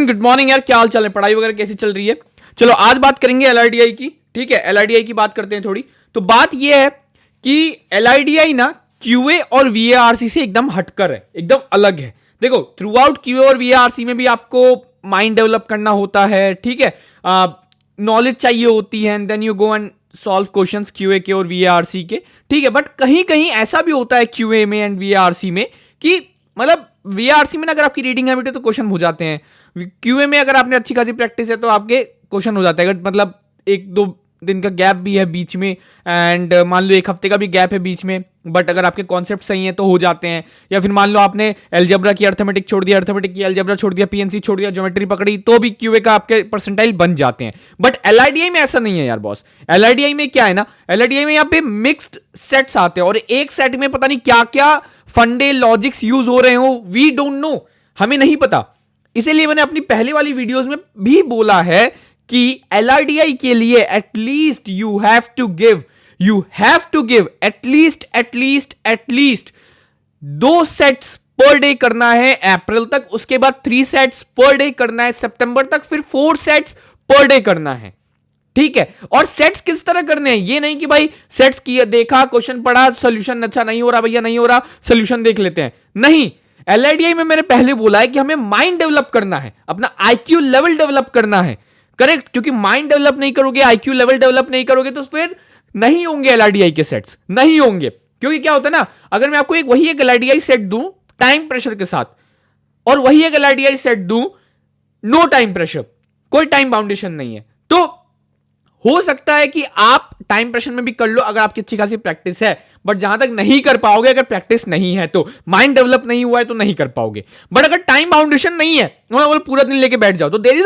Good morning यार, क्या हाल चाल है? पढ़ाई वगैरह कैसी चल रही है? चलो आज बात करेंगे एलआरडीआई की। ठीक है, एलआरडीआई की बात करते हैं थोड़ी। तो बात यह है कि एलआरडीआई ना क्यूए और वीएआरसी से एकदम हटकर है, एकदम अलग है। देखो, थ्रू आउट क्यूए और वीएआरसी में भी आपको माइंड डेवलप करना होता है, ठीक है, नॉलेज चाहिए होती है, and then you go and solve questions QA के और वीएआरसी के। ठीक है, बट कहीं कहीं ऐसा भी होता है क्यूए में एंड वीएआरसी में कि मतलब वीआरसी में अगर आपकी रीडिंग हैबिट है तो क्वेश्चन हो जाते हैं। क्यूए में अगर आपने अच्छी खासी प्रैक्टिस है तो आपके क्वेश्चन हो जाते हैं। अगर मतलब एक दो दिन का गैप भी है बीच में, एंड मान लो एक हफ्ते का भी गैप है बीच में, बट अगर आपके कॉन्सेप्ट सही हैं तो हो जाते हैं। या फिर मान लो आपने एलजेब्रा की अर्थमेटिक छोड़ दिया, अर्थमेटिक की एलजेब्रा छोड़ दिया, पीएनसी छोड़ दिया, ज्योमेट्री पकड़ी, तो भी क्यूए का आपके परसेंटाइल बन जाते हैं। बट एलआरडीआई में ऐसा नहीं है यार बॉस। एलआरडीआई में क्या है ना, एलआरडीआई में यहाँ पे मिक्स्ड सेट्स आते हैं और एक सेट में पता नहीं क्या क्या फंडे लॉजिक्स यूज हो रहे हो, वी डोंट नो, हमें नहीं पता। इसीलिए मैंने अपनी पहले वाली वीडियोस में भी बोला है कि एलआरडीआई के लिए at least you have to give at least 2 sets per day करना है अप्रैल तक, उसके बाद 3 सेट्स पर डे करना है सितंबर तक, फिर 4 सेट्स पर डे करना है। ठीक है, और सेट्स किस तरह करने हैं, ये नहीं कि भाई सेट्स किया, देखा, क्वेश्चन पढ़ा, सॉल्यूशन अच्छा नहीं हो रहा भैया, नहीं हो रहा, सॉल्यूशन देख लेते हैं। नहीं, एलआरडीआई में मैंने पहले बोला है कि हमें माइंड डेवलप करना है, अपना आईक्यू लेवल डेवलप करना है। करेक्ट, क्योंकि माइंड डेवलप नहीं करोगे, आईक्यू लेवल डेवलप नहीं करोगे तो फिर नहीं होंगे एलआरडीआई के सेट्स, नहीं होंगे। क्योंकि क्या होता है ना, अगर मैं आपको वही एक एलआरडीआई सेट दूं टाइम प्रेशर के साथ, और वही एक एलआरडीआई सेट दूं नो टाइम प्रेशर, कोई टाइम बाउंडेशन नहीं है, तो हो सकता है कि आप टाइम प्रेशर में भी कर लो अगर आपकी अच्छी खासी प्रैक्टिस है, बट जहां तक नहीं कर पाओगे अगर प्रैक्टिस नहीं है, तो माइंड डेवलप नहीं हुआ है तो नहीं कर पाओगे। बट अगर टाइम बाउंडेशन नहीं है, पूरा दिन लेके बैठ जाओ, तो देयर इज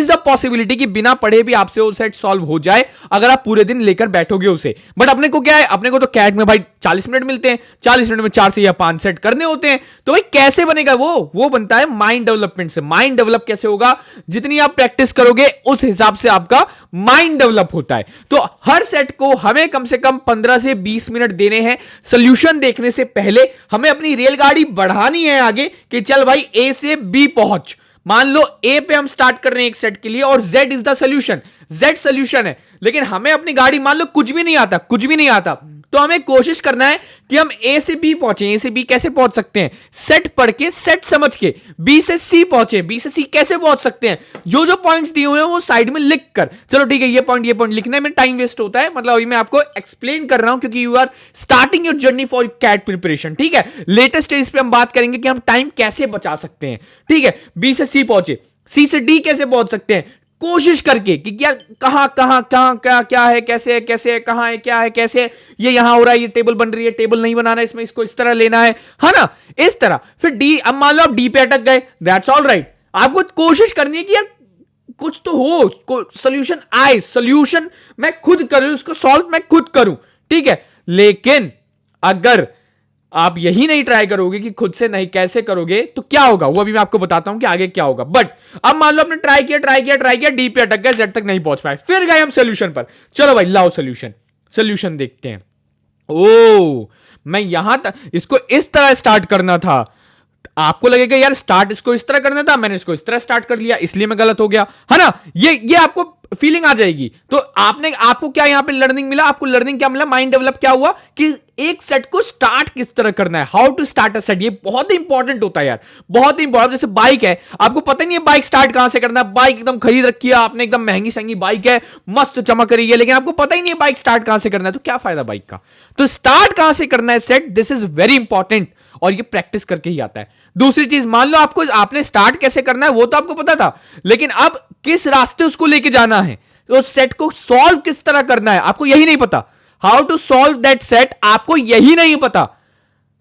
अ पॉसिबिलिटी कि बिना पढ़े भी आपसे वो सेट सॉल्व हो जाए अगर आप पूरे दिन लेकर बैठोगे उसे। बट अपने को क्या है, अपने को तो कैट में भाई 40 मिनट मिलते हैं, 40 मिनट में 4 से या 5 सेट करने होते हैं, तो भाई कैसे बनेगा वो बनता है माइंड डेवलपमेंट से। माइंड डेवलप कैसे होगा, जितनी आप प्रैक्टिस करोगे उस हिसाब से आपका माइंड डेवलप होता है। तो हर सेट को हमें कम से कम 15 से 20 मिनट देने हैं। सोल्यूशन देखने से पहले हमें अपनी रेलगाड़ी बढ़ानी है आगे कि चल भाई ए से बी पहुंच। मान लो ए पे हम स्टार्ट कर रहे हैं एक सेट के लिए और Z is the solution, Z solution है, लेकिन हमें अपनी गाड़ी मान लो कुछ भी नहीं आता, तो हमें कोशिश करना है कि हम ए से बी पहुंचे। ए से बी कैसे पहुंच सकते हैं, सेट पढ़ के, सेट समझ के। बी से सी पहुंचे, बी से सी कैसे पहुंच सकते हैं, जो जो पॉइंट्स दिए हुए हैं वो साइड में लिख कर, चलो ठीक है ये पॉइंट लिखने में टाइम वेस्ट होता है, मतलब अभी मैं आपको एक्सप्लेन कर रहा हूं क्योंकि you are starting your journey for CAT preparation. ठीक है, लेटेस्ट स्टेज पे हम बात करेंगे कि हम टाइम कैसे बचा सकते हैं। ठीक है, बी से सी पहुंचे, सी से डी कैसे पहुंच सकते हैं, कोशिश करके कि क्या क्या है, कैसे है, कहां है, क्या है, कैसे है, ये यहां हो रहा है, ये टेबल बन रही है, टेबल नहीं बनाना, इसमें इसको इस तरह लेना है ना, इस तरह। फिर डी, अब मान लो आप डी पे अटक गए, दैट्स ऑल राइट, आपको कोशिश करनी है कि यार कुछ तो हो, सोल्यूशन आए, सोल्यूशन मैं खुद करूं, उसको सॉल्व मैं खुद करूं। ठीक है, लेकिन अगर आप यही नहीं ट्राई करोगे कि खुद से नहीं कैसे करोगे तो क्या होगा, वो अभी मैं आपको बताता हूं कि आगे क्या होगा। बट अब मान लो आपने ट्राई किया, डी पे अटक गए, जेड तक नहीं पहुंच पाए, फिर गए हम सोल्यूशन पर, चलो भाई लाओ सोल्यूशन देखते हैं। ओ, मैं यहां तक इसको इस तरह स्टार्ट करना था, आपको लगेगा यार स्टार्ट इसको इस तरह करना था, मैंने इसको इस तरह स्टार्ट कर लिया इसलिए मैं गलत हो गया, है ना, ये आपको फीलिंग आ जाएगी। तो आपको क्या यहां पे लर्निंग मिला, आपको लर्निंग क्या मिला, माइंड डेवलप क्या हुआ कि एक सेट को स्टार्ट किस तरह करना है, how to start a set. ये बहुत ही इंपॉर्टेंट होता है यार, बहुत ही इंपॉर्टेंट। जैसे बाइक है, आपको पता नहीं है बाइक स्टार्ट कहां से करना है, बाइक एकदम खरीद रखी है आपने, एकदम महंगी सहंगी बाइक है, मस्त चमक रही है, लेकिन आपको पता ही नहीं है बाइक स्टार्ट कहां से करना है, तो क्या फायदा बाइक का। तो स्टार्ट कहां से करना है set, this is very important, और ये प्रैक्टिस करके ही आता है। दूसरी चीज, मान लो आपने स्टार्ट कैसे करना है वो तो आपको पता था, लेकिन अब किस रास्ते उसको लेके जाना है, तो सेट को सॉल्व किस तरह करना है आपको यही नहीं पता। How to solve that set आपको यही नहीं पता,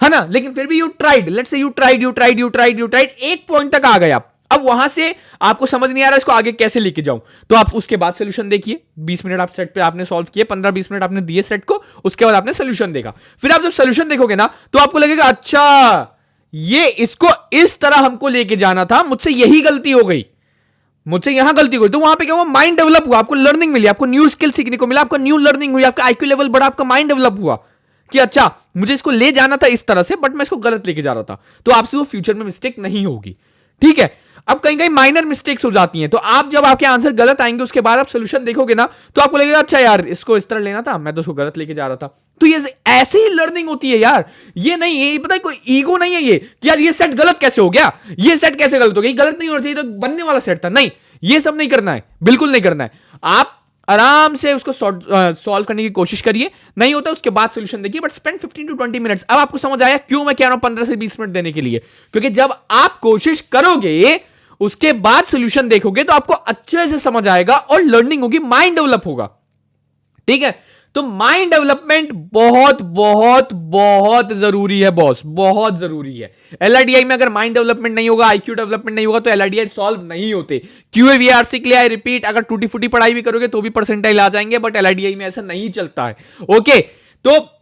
है ना, लेकिन फिर भी you tried, let's say you tried, एक पॉइंट तक आ गए आप। अब वहां से आपको समझ नहीं आ रहा इसको आगे कैसे लेके जाऊं, तो आप उसके बाद सोल्यूशन देखिए। 20 मिनट आप सेट पे आपने सॉल्व किए, 15-20 मिनट आपने दिए सेट को, उसके बाद आपने सोल्यूशन देखा। फिर आप जब सोल्यूशन देखोगे ना तो आपको लगेगा अच्छा ये इसको इस तरह हमको लेके जाना था, मुझसे यही गलती हो गई, मुझसे यहां गलती हुई। तो वहां पे क्या हुआ, माइंड डेवलप हुआ, आपको लर्निंग मिली, आपको न्यू स्किल सीखने को मिला, आपका न्यू लर्निंग हुई, आपका आईक्यू लेवल बढ़ा, आपका माइंड डेवलप हुआ कि अच्छा मुझे इसको ले जाना था इस तरह से, बट मैं इसको गलत लेके जा रहा था। तो आपसे वो फ्यूचर में मिस्टेक नहीं होगी। ठीक है। अब कहीं कहीं माइनर मिस्टेक्स हो जाती हैं, तो आप जब आपके आंसर गलत आएंगे उसके बाद आप सोल्यूशन देखोगे ना, तो आपको लगेगा अच्छा यार इसको इस तरह लेना था, मैं तो उसको गलत लेके जा रहा था। तो ये ऐसे ही लर्निंग होती है यार। ये नहीं है, पता है, कोई ईगो नहीं है ये कि यार ये सेट गलत कैसे हो गया, ये सेट कैसे गलत हो गया, गलत नहीं होना चाहिए, तो बनने वाला सेट था। नहीं, ये सब नहीं करना है, बिल्कुल नहीं करना है। आप आराम से उसको सॉल्व करने की कोशिश करिए, नहीं होता उसके बाद सॉल्यूशन देखिए, बट स्पेंड 15 to 20 मिनट्स। अब आपको समझ आया क्यों मैं कह रहा हूं 15 से 20 मिनट देने के लिए, क्योंकि जब आप कोशिश करोगे उसके बाद सॉल्यूशन देखोगे तो आपको अच्छे से समझ आएगा और लर्निंग होगी, माइंड डेवलप होगा। ठीक है, तो माइंड डेवलपमेंट बहुत बहुत बहुत जरूरी है बॉस, बहुत जरूरी है। एलआरडीआई में अगर माइंड डेवलपमेंट नहीं होगा, आईक्यू डेवलपमेंट नहीं होगा, तो एलआरडीआई सॉल्व नहीं होते। क्यूएवीआरसी के लिए आई रिपीट, अगर टूटी फूटी पढ़ाई भी करोगे तो भी परसेंटाइल आ जाएंगे, बट एलआरडीआई में ऐसा नहीं चलता है। ओके, तो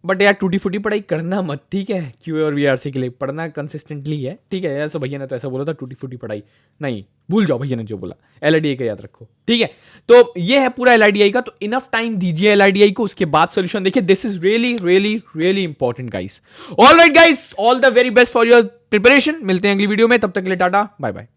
बट यार टूटी फूटी पढ़ाई करना मत, ठीक है। क्यूए और वीआरसी के लिए पढ़ना कंसिस्टेंटली है, ठीक है। ऐसा भैया ने तो ऐसा बोला था, टूटी फूटी पढ़ाई नहीं, भूल जाओ भैया ने जो बोला, एलआरडीआई का याद रखो, ठीक है। तो ये है पूरा एलआरडीआई का, तो इनफ टाइम दीजिए एलआरडीआई को, उसके बाद सॉल्यूशन देखिए। This is really really really important guys. Alright guys, all the very best for your preparation. मिलते हैं अगली वीडियो में, तब तक के लिए टाटा, बाय बाय।